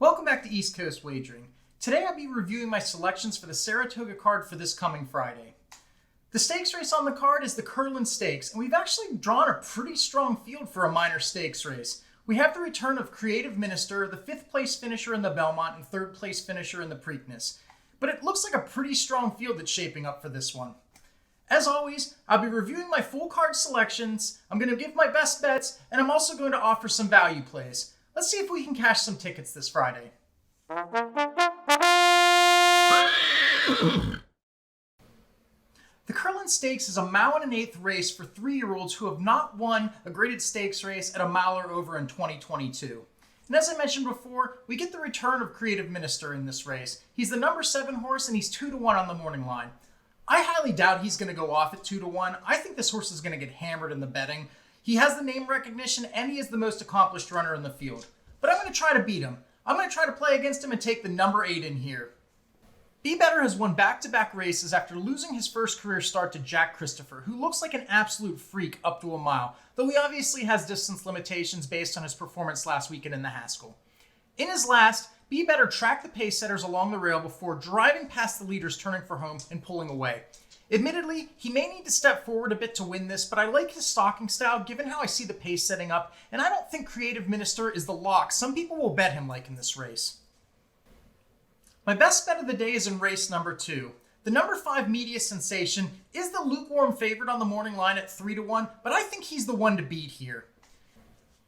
Welcome back to East Coast Wagering. Today I'll be reviewing my selections for the Saratoga card for this coming Friday. The stakes race on the card is the Curlin Stakes, and we've actually drawn a pretty strong field for a minor stakes race. We have the return of Creative Minister, the 5th place finisher in the Belmont and 3rd place finisher in the Preakness. But it looks like a pretty strong field that's shaping up for this one. As always, I'll be reviewing my full card selections, I'm going to give my best bets, and I'm also going to offer some value plays. Let's see if we can cash some tickets this Friday. The Curlin Stakes is a mile and an eighth race for 3-year-olds who have not won a graded stakes race at a mile or over in 2022. And as I mentioned before, we get the return of Creative Minister in this race. He's the number 7 horse and he's 2-1 on the morning line. I highly doubt he's going to go off at 2-1. I think this horse is going to get hammered in the betting. He has the name recognition and he is the most accomplished runner in the field. But I'm going to try to beat him. I'm going to try to play against him and take the number 8 in here. Be Better has won back-to-back races after losing his first career start to Jack Christopher, who looks like an absolute freak up to a mile, though he obviously has distance limitations based on his performance last weekend in the Haskell. In his last, Be Better tracked the pace setters along the rail before driving past the leaders turning for home and pulling away. Admittedly, he may need to step forward a bit to win this, but I like his stalking style given how I see the pace setting up, and I don't think Creative Minister is the lock some people will bet him like in this race. My best bet of the day is in race number 2. The number 5 Media Sensation is the lukewarm favorite on the morning line at 3-1, but I think he's the one to beat here.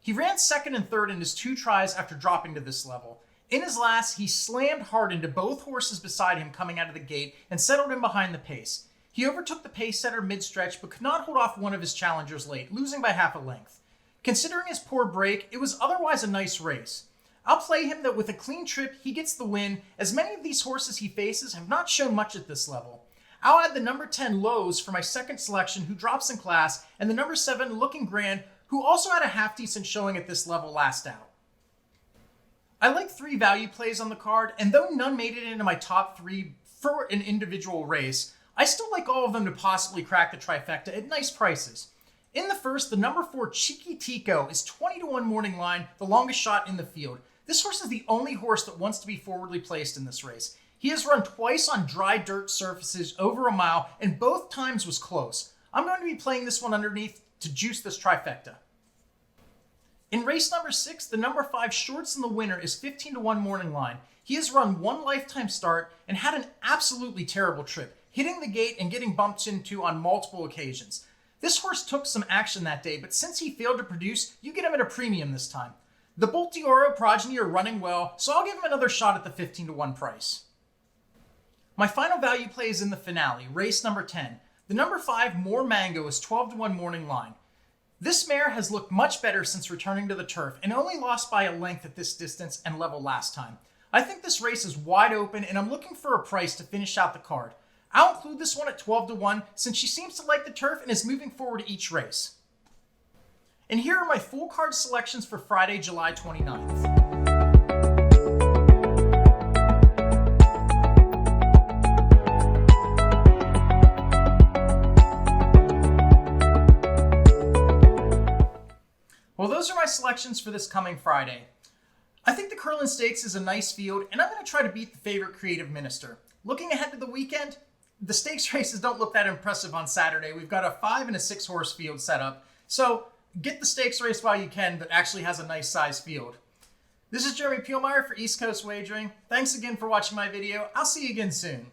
He ran 2nd and 3rd in his 2 tries after dropping to this level. In his last, he slammed hard into both horses beside him coming out of the gate and settled in behind the pace. He overtook the pace setter mid-stretch but could not hold off one of his challengers late, losing by half a length. Considering his poor break, it was otherwise a nice race. I'll play him that with a clean trip, he gets the win, as many of these horses he faces have not shown much at this level. I'll add the number 10 Lowe's for my second selection, who drops in class, and the number 7 Looking Grand, who also had a half-decent showing at this level last out. I like 3 value plays on the card, and though none made it into my top 3 for an individual race, I still like all of them to possibly crack the trifecta at nice prices. In the first, the number 4 Cheeky Tico is 20-1 morning line, the longest shot in the field. This horse is the only horse that wants to be forwardly placed in this race. He has run twice on dry dirt surfaces over a mile, and both times was close. I'm going to be playing this one underneath to juice this trifecta. In race number 6, the number 5 Shorts in the Winner is 15-1 morning line. He has run 1 lifetime start and had an absolutely terrible trip, hitting the gate and getting bumped into on multiple occasions. This horse took some action that day, but since he failed to produce, you get him at a premium this time. The Boltioro progeny are running well, so I'll give him another shot at the 15-1 price. My final value play is in the finale, race number 10. The number 5 More Mango is 12-1 morning line. This mare has looked much better since returning to the turf and only lost by a length at this distance and level last time. I think this race is wide open and I'm looking for a price to finish out the card. I'll include this one at 12-1 since she seems to like the turf and is moving forward each race. And here are my full card selections for Friday, July 29th. Well, those are my selections for this coming Friday. I think the Curlin Stakes is a nice field, and I'm going to try to beat the favorite Creative Minister. Looking ahead to the weekend, the stakes races don't look that impressive on Saturday. We've got a 5 and a 6 horse field set up, so get the stakes race while you can that actually has a nice size field. This is Jeremy Pielmeyer for East Coast Wagering. Thanks again for watching my video. I'll see you again soon.